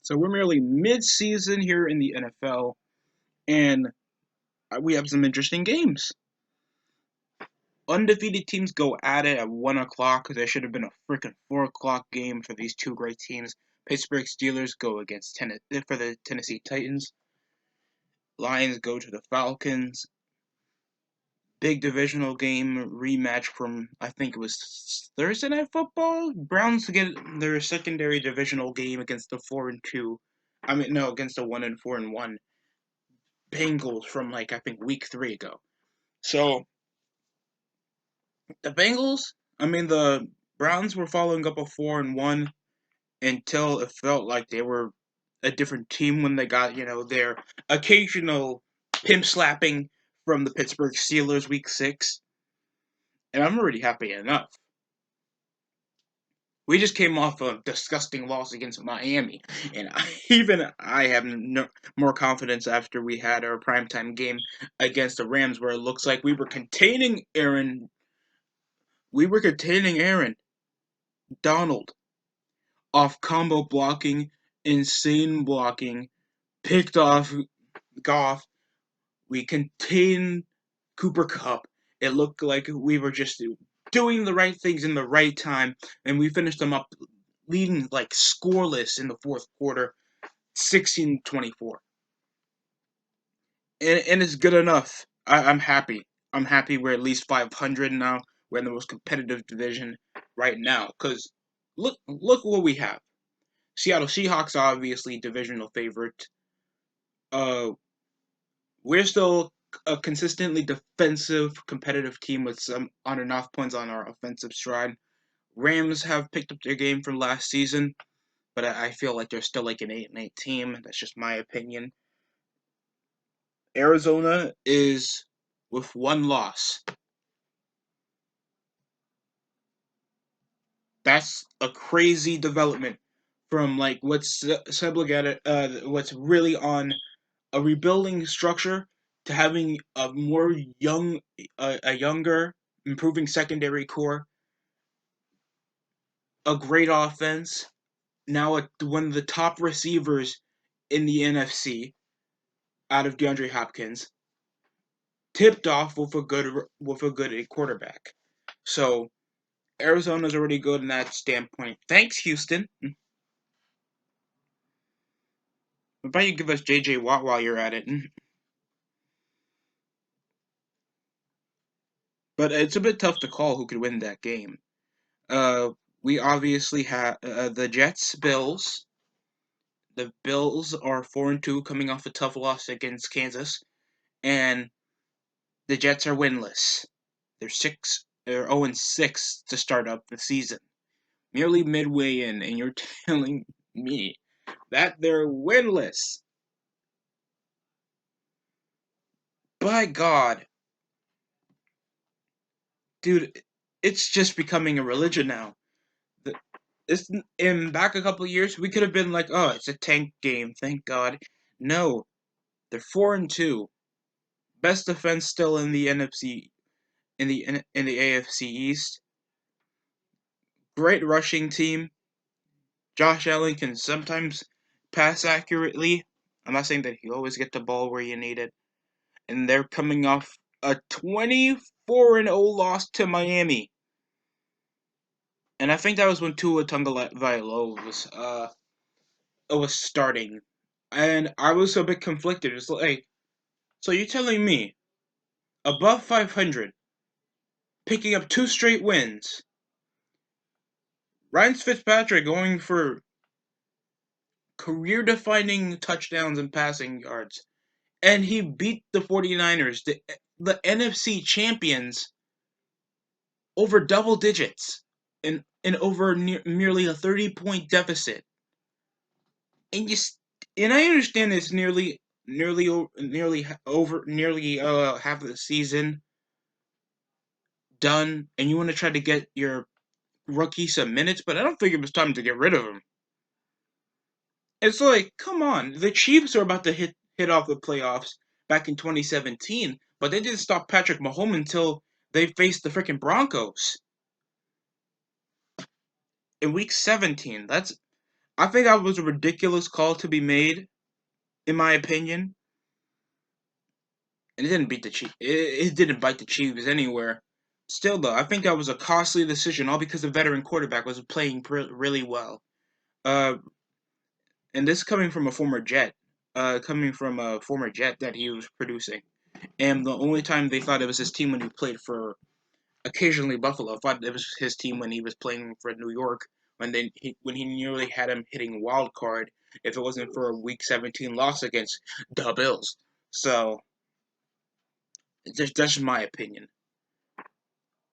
So we're merely mid-season here in the NFL, and we have some interesting games. Undefeated teams go at it at 1 o'clock. There should have been a freaking 4 o'clock game for these two great teams. Pittsburgh Steelers go against for the Tennessee Titans. Lions go to the Falcons. Big divisional game rematch from, I think it was Thursday Night Football. Browns get their secondary divisional game against the 4-2. I mean, no, against the 1-4-1 Bengals from, like, I think week 3 ago. So the the Browns were following up a 4-1 until it felt like they were a different team when they got, their occasional pimp slapping from the Pittsburgh Steelers week 6. And I'm already happy enough. We just came off a disgusting loss against Miami, and I have more confidence after we had our primetime game against the Rams, where it looks like we were containing Aaron. We were containing Aaron Donald off combo blocking, insane blocking, picked off Goff. We contained Cooper Kupp. It looked like we were just doing the right things in the right time, and we finished them up leading like scoreless in the fourth quarter, 16-24. And it's good enough. I'm happy. I'm happy we're at least 500 now. We're in the most competitive division right now. Because look what we have. Seattle Seahawks obviously divisional favorite. Uh, we're still a consistently defensive, competitive team with some on and off points on our offensive stride. Rams have picked up their game from last season, but I feel like they're still like an 8-8 team. That's just my opinion. Arizona is with one loss. That's a crazy development from like what's what's really on a rebuilding structure to having a younger, improving secondary core, a great offense. Now one of the top receivers in the NFC out of DeAndre Hopkins, tipped off with a good quarterback. So Arizona's already good in that standpoint. Thanks, Houston. How about you give us J.J. Watt while you're at it? But it's a bit tough to call who could win that game. We obviously have the Jets, Bills. The Bills are 4-2, coming off a tough loss against Kansas, and the Jets are winless. They're 0-6 to start up the season, nearly midway in, and you're telling me that they're winless. By God, dude, it's just becoming a religion now. It's in back a couple of years, we could have been like, oh, it's a tank game, thank God. No, they're 4-2, best defense still in the NFC, in the AFC East. Great rushing team. Josh Allen can sometimes pass accurately. I'm not saying that he always get the ball where you need it. And they're coming off a 24-0 loss to Miami. And I think that was when Tua Tagovailoa was starting. And I was a bit conflicted. It's like, so you're telling me above 500, picking up 2 straight wins, Ryan Fitzpatrick going for career-defining touchdowns and passing yards, and he beat the 49ers, the NFC champions, over double digits and over nearly a 30-point deficit. And I understand it's nearly half of the season done, and you want to try to get your rookie some minutes, but I don't think it was time to get rid of him. It's like, come on, the Chiefs are about to hit off the playoffs back in 2017, but they didn't stop Patrick Mahomes until they faced the freaking Broncos in week 17. I think that was a ridiculous call to be made, in my opinion. And it didn't beat the Chiefs. It didn't bite the Chiefs anywhere. Still, though, I think that was a costly decision, all because the veteran quarterback was playing really well. Uh, and this coming from a former Jet, that he was producing. And the only time they thought it was his team when he played for occasionally Buffalo. I thought it was his team when he was playing for New York, when he nearly had him hitting wild card if it wasn't for a Week 17 loss against the Bills. So that's my opinion.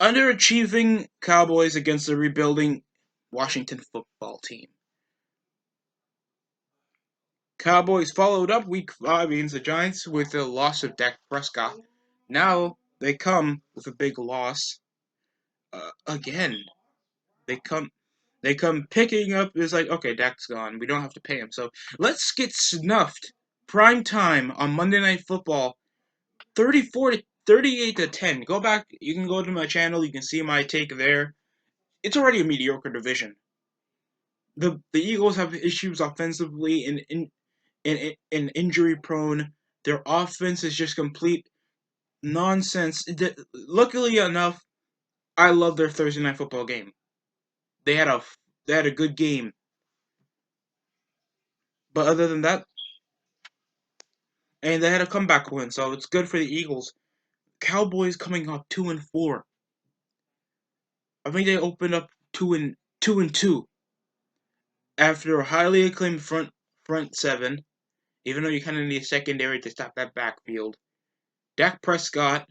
Underachieving Cowboys against the rebuilding Washington football team. Cowboys followed up Week 5 against the Giants with the loss of Dak Prescott. Now they come with a big loss again. They come picking up. It's like, okay, Dak's gone. We don't have to pay him. So let's get snuffed. Prime time on Monday Night Football, 38 to 10. Go back. You can go to my channel. You can see my take there. It's already a mediocre division. The Eagles have issues offensively and injury prone. Their offense is just complete nonsense. Luckily enough, I love their Thursday Night Football game. They had a good game. But other than that, and they had a comeback win, so it's good for the Eagles. Cowboys coming off 2-4. I think they opened up 2-2 after a highly acclaimed front seven. Even though you kind of need a secondary to stop that backfield, Dak Prescott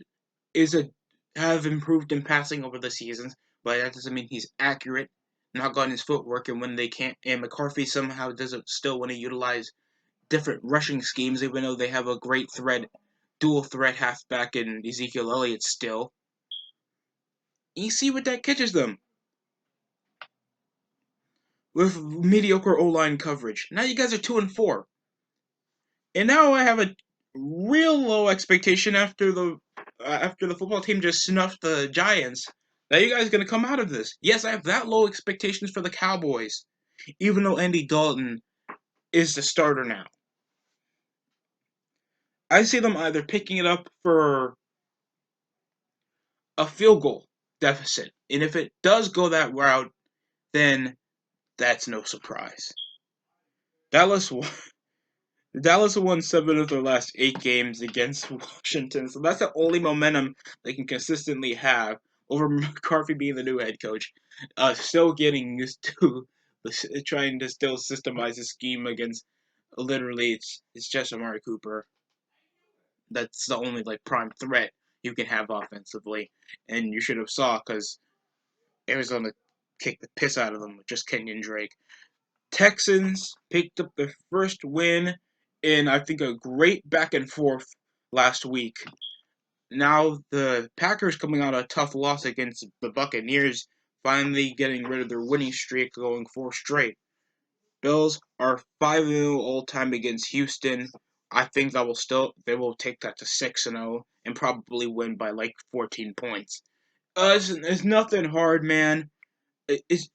have improved in passing over the seasons, but that doesn't mean he's accurate. Not gotten his footwork, and when they can't, and McCarthy somehow doesn't still want to utilize different rushing schemes, even though they have a great dual threat halfback in Ezekiel Elliott still. You see what that catches them with mediocre O-line coverage. Now you guys are 2-4, and now I have a real low expectation after the football team just snuffed the Giants. Now you guys are gonna come out of this. Yes, I have that low expectations for the Cowboys, even though Andy Dalton is the starter now. I see them either picking it up for a field goal deficit, and if it does go that route, then that's no surprise. Dallas won 7 of their last 8 games against Washington, so that's the only momentum they can consistently have over McCarthy being the new head coach. Still getting used to trying to still systemize a scheme against literally it's just Amari Cooper. That's the only prime threat you can have offensively, and you should have saw because Arizona kicked the piss out of them with just Kenyon Drake. Texans picked up their first win in, I think, a great back and forth last week. Now the Packers coming out a tough loss against the Buccaneers, finally getting rid of their winning streak, going 4 straight. Bills are 5-0 all time against Houston. I think they will take that to 6-0 and probably win by 14 points. It's nothing hard, man. It's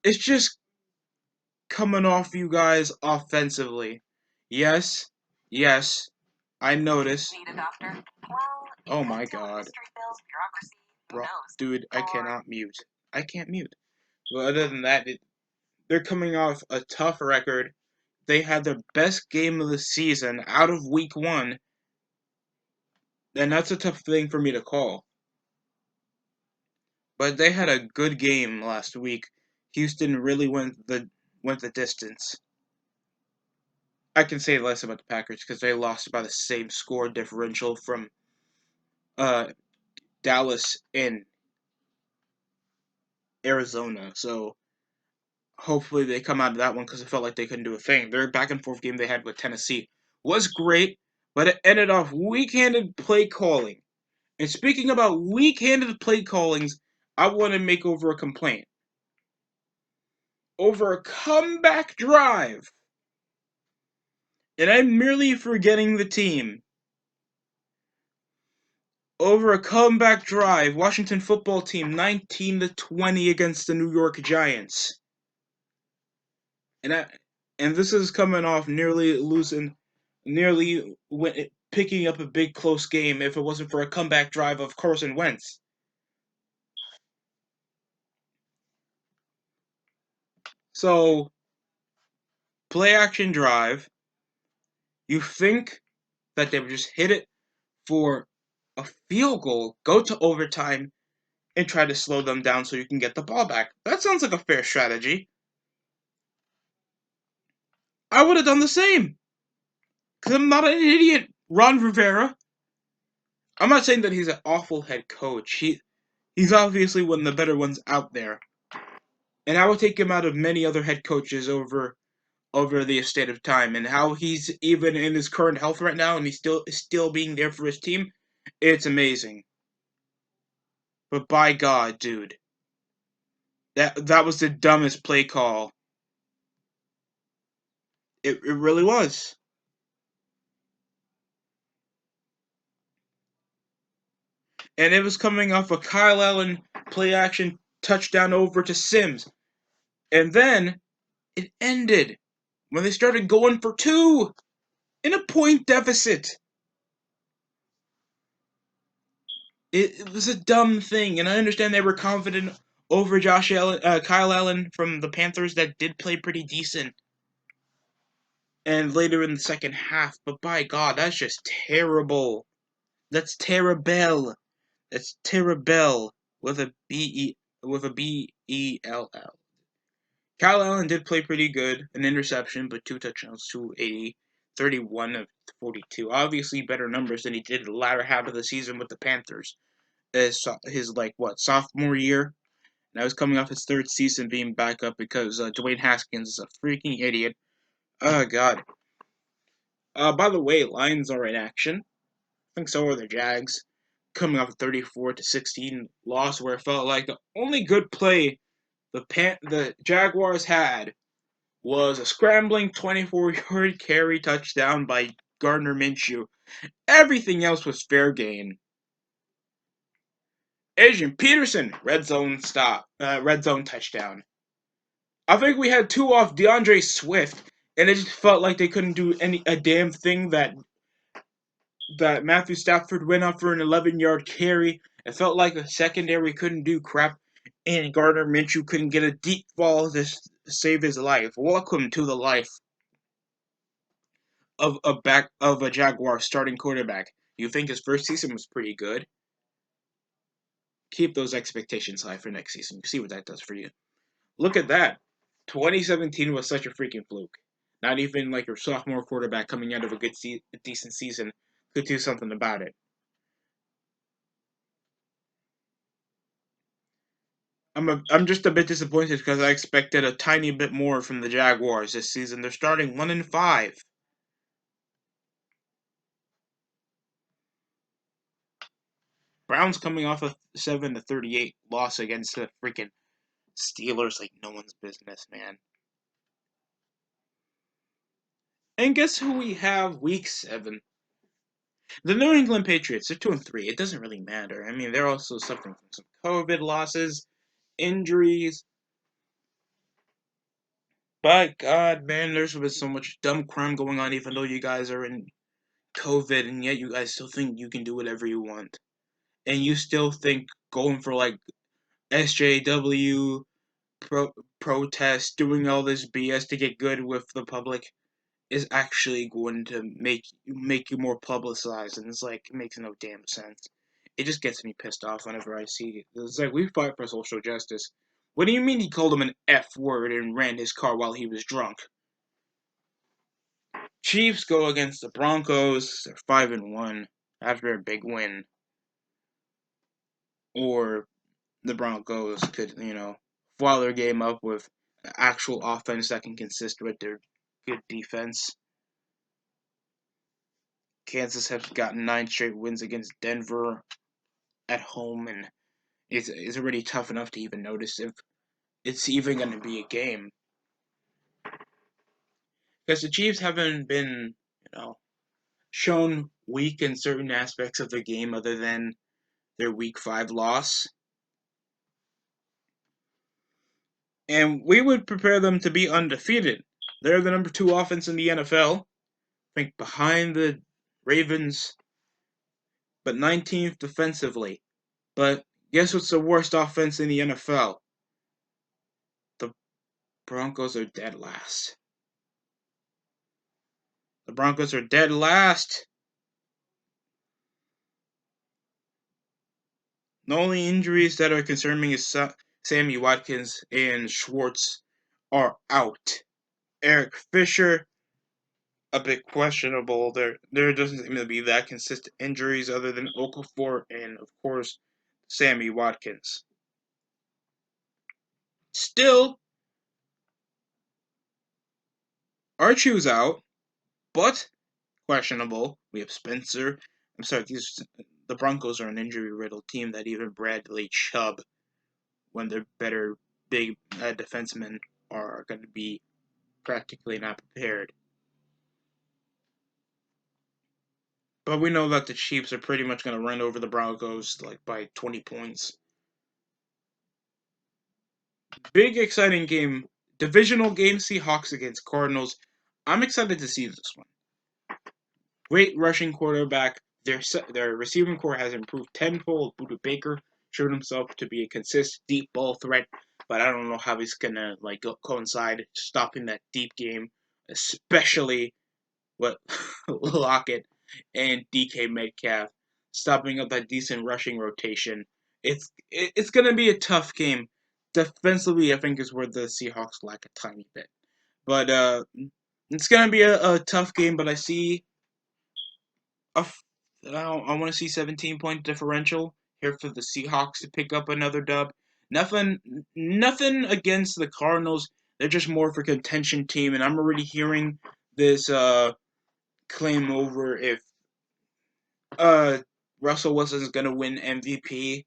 just coming off you guys offensively. Yes, yes, I noticed. Oh my god. Bro, dude, I cannot mute. I can't mute. But other than that, they're coming off a tough record. They had their best game of the season out of week 1, and that's a tough thing for me to call. But they had a good game last week. Houston really went the distance. I can say less about the Packers because they lost by the same score differential from Dallas and Arizona. So hopefully they come out of that one because it felt like they couldn't do a thing. Their back and forth game they had with Tennessee was great, but it ended off weak-handed play calling. And speaking about weak-handed play callings, I want to make over a complaint. Over a comeback drive. And I'm merely forgetting the team. Over a comeback drive, Washington football team 19-20 against the New York Giants. and this is coming off nearly picking up a big close game if it wasn't for a comeback drive of Carson Wentz. So, play action drive. You think that they would just hit it for a field goal, go to overtime, and try to slow them down so you can get the ball back. That sounds like a fair strategy. I would have done the same. Because I'm not an idiot. Ron Rivera. I'm not saying that he's an awful head coach. He's obviously one of the better ones out there. And I would take him out of many other head coaches over the estate of time, and how he's even in his current health right now and he's still being there for his team. It's amazing. But by God, dude. That was the dumbest play call. It really was. And it was coming off a Kyle Allen play action touchdown over to Sims. And then it ended when they started going for two in a point deficit. It was a dumb thing, and I understand they were confident over Kyle Allen from the Panthers that did play pretty decent, and later in the second half. But by God, that's just terrible. That's terrible. That's terrible with a B-E-L-L. Kyle Allen did play pretty good, an interception, but 2 touchdowns, 280, 31 of 42. Obviously, better numbers than he did the latter half of the season with the Panthers. His sophomore year. And I was coming off his third season being back up because Dwayne Haskins is a freaking idiot. Oh God. By the way, Lions are in action. I think so are the Jags. Coming off a 34-16 loss where it felt like the only good play the Jaguars had was a scrambling 24-yard carry touchdown by Gardner Minshew. Everything else was fair game. Adrian Peterson, red zone touchdown. I think we had two off DeAndre Swift, and it just felt like they couldn't do a damn thing that Matthew Stafford went up for an 11-yard carry. It felt like the secondary couldn't do crap, and Gardner Minshew couldn't get a deep ball to save his life. Welcome to the life of a Jaguar starting quarterback. You think his first season was pretty good? Keep those expectations high for next season. See what that does for you. Look at that. 2017 was such a freaking fluke. Not even like your sophomore quarterback coming out of a decent season could do something about it. I'm just a bit disappointed because I expected a tiny bit more from the Jaguars this season. They're starting 1-5. Browns coming off a 7-38 loss against the freaking Steelers like no one's business, man. And guess who we have week 7? The New England Patriots. They're 2-3. It doesn't really matter. I mean, they're also suffering from some COVID losses, injuries. By God, man, there's been so much dumb crime going on, even though you guys are in COVID, and yet you guys still think you can do whatever you want. And you still think going for like SJW protests, doing all this BS to get good with the public is actually going to make you more publicized, and it's like it makes no damn sense. It just gets me pissed off whenever I see it. It's like we fight for social justice. What do you mean he called him an F word and ran his car while he was drunk? Chiefs go against the Broncos. They're 5-1 after a big win. Or the Broncos could, foul their game up with actual offense that can consist with their good defense. Kansas has gotten 9 straight wins against Denver at home, and it's already tough enough to even notice if it's even going to be a game. Because the Chiefs haven't been, shown weak in certain aspects of the game other than their Week 5 loss. And we would prepare them to be undefeated. They're the number 2 offense in the NFL. I think behind the Ravens, but 19th defensively. But guess what's the worst offense in the NFL? The Broncos are dead last. The Broncos are dead last. The only injuries that are concerning is Sammy Watkins and Schwartz are out. Eric Fisher, a bit questionable. There doesn't seem to be that consistent injuries other than Okafor and, of course, Sammy Watkins. Still, Archie's out, but questionable. We have Spencer. I'm sorry, the Broncos are an injury-riddled team that even Bradley Chubb, when their better big defensemen are going to be practically not prepared. But we know that the Chiefs are pretty much going to run over the Broncos like by 20 points. Big exciting game, divisional game, Seahawks against Cardinals. I'm excited to see this one. Great rushing quarterback. Their receiving core has improved tenfold. Buda Baker showed himself to be a consistent deep ball threat, but I don't know how he's gonna coincide stopping that deep game, especially what Lockett and DK Metcalf stopping up that decent rushing rotation. It's gonna be a tough game. Defensively, I think is where the Seahawks lack a tiny bit, but it's gonna be a tough game. But I see I want to see 17-point differential here for the Seahawks to pick up another dub. Nothing, nothing against the Cardinals. They're just more of a contention team, and I'm already hearing this claim over if uh Russell Wilson's gonna win MVP.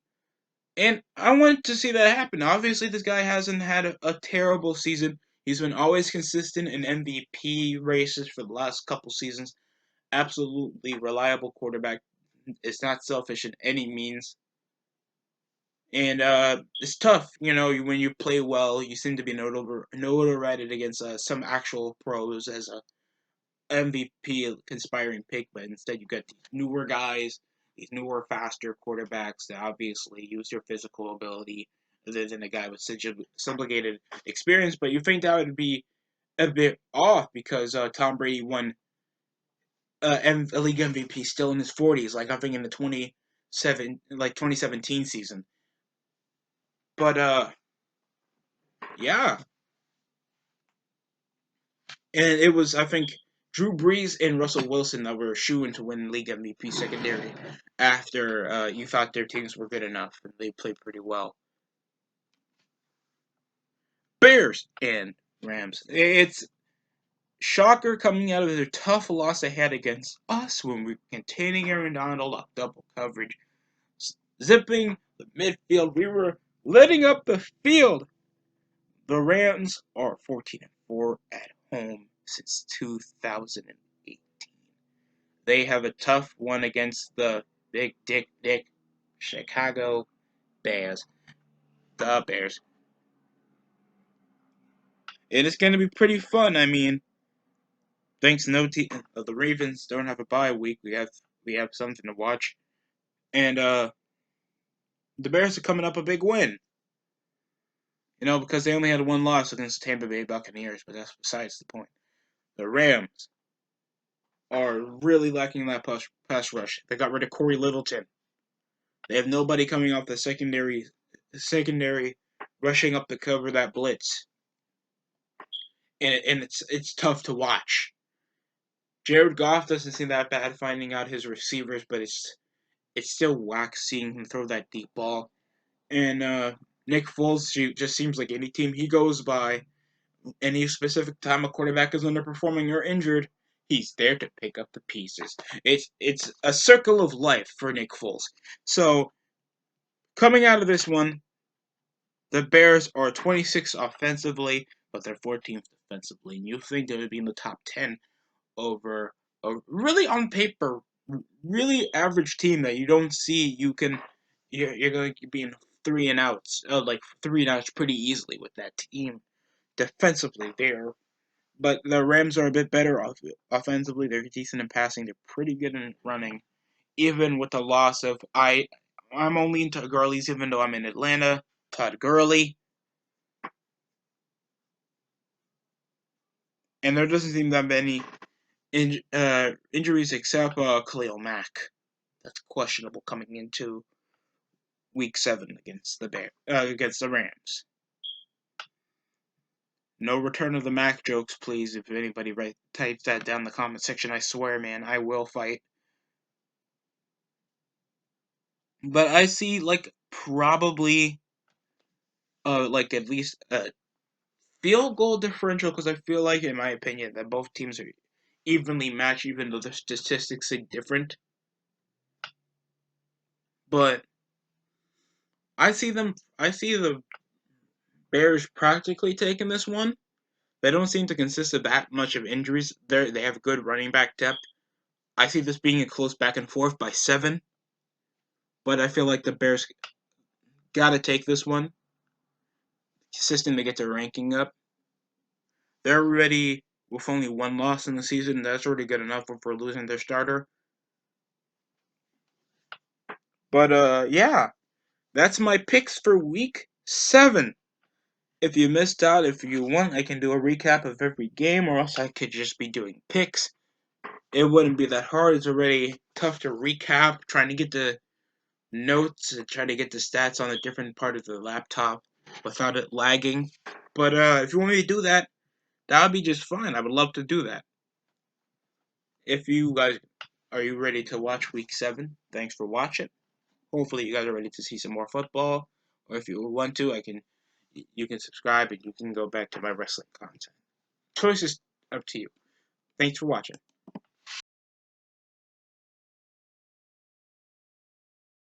And I want to see that happen. Obviously, this guy hasn't had a terrible season. He's been always consistent in MVP races for the last couple seasons. Absolutely reliable quarterback. It's not selfish in any means. And it's tough, when you play well. You seem to be notoriety against some actual pros as a MVP conspiring pick, but instead you got these newer guys, these newer, faster quarterbacks that obviously use your physical ability other than a guy with sublimated experience. But you think that would be a bit off because Tom Brady won a league MVP still in his 40s, like I think in the 2017 season. But yeah, and it was I think Drew Brees and Russell Wilson that were shooing to win league MVP secondary after you thought their teams were good enough and they played pretty well. Bears and Rams. It's shocker coming out of their tough loss they had against us when we were containing Aaron Donald off double coverage, zipping the midfield. We were letting up the field. The Rams are 14-4 at home since 2018. They have a tough one against the Big Dick Chicago Bears. The Bears. It is going to be pretty fun. I mean, thanks no team. The Ravens don't have a bye week. We have something to watch, and the Bears are coming up a big win. Because they only had one loss against the Tampa Bay Buccaneers, but that's besides the point. The Rams are really lacking that pass rush. They got rid of Corey Littleton. They have nobody coming off the secondary rushing up to cover that blitz, and it's tough to watch. Jared Goff doesn't seem that bad finding out his receivers, but it's still whack seeing him throw that deep ball. And Nick Foles just seems like any team he goes by, any specific time a quarterback is underperforming or injured, he's there to pick up the pieces. It's a circle of life for Nick Foles. So coming out of this one, the Bears are 26th offensively, but they're 14th defensively. And you think they would be in the top 10 over a really on paper, really average team that you don't see. You're going to be in three and outs pretty easily with that team. Defensively, they're But the Rams are a bit better offensively. They're decent in passing. They're pretty good in running. Even with the loss of I'm only into Gurley's even though I'm in Atlanta. Todd Gurley. And there doesn't seem to have any injuries except Khalil Mack. That's questionable coming into Week 7 against the Rams. No return of the Mac jokes, please. If anybody types that down in the comment section, I swear, man, I will fight. But I see probably at least a field goal differential because I feel like, in my opinion, that both teams are evenly matched, even though the statistics say different. But I see the Bears practically taking this one. They don't seem to consist of that much of injuries. They have good running back depth. I see this being a close back and forth by 7. But I feel like the Bears gotta take this one. Consistent to get their ranking up. They're already with only 1 loss in the season. That's already good enough for losing their starter. But yeah, that's my picks for Week 7. If you missed out, if you want, I can do a recap of every game, or else I could just be doing picks. It wouldn't be that hard. It's already tough to recap, trying to get the notes and try to get the stats on a different part of the laptop without it lagging. But if you want me to do that, that would be just fine. I would love to do that. If you guys are you ready to watch Week 7? Thanks for watching. Hopefully you guys are ready to see some more football. Or if you want to, you can subscribe and you can go back to my wrestling content. Choice is up to you. Thanks for watching.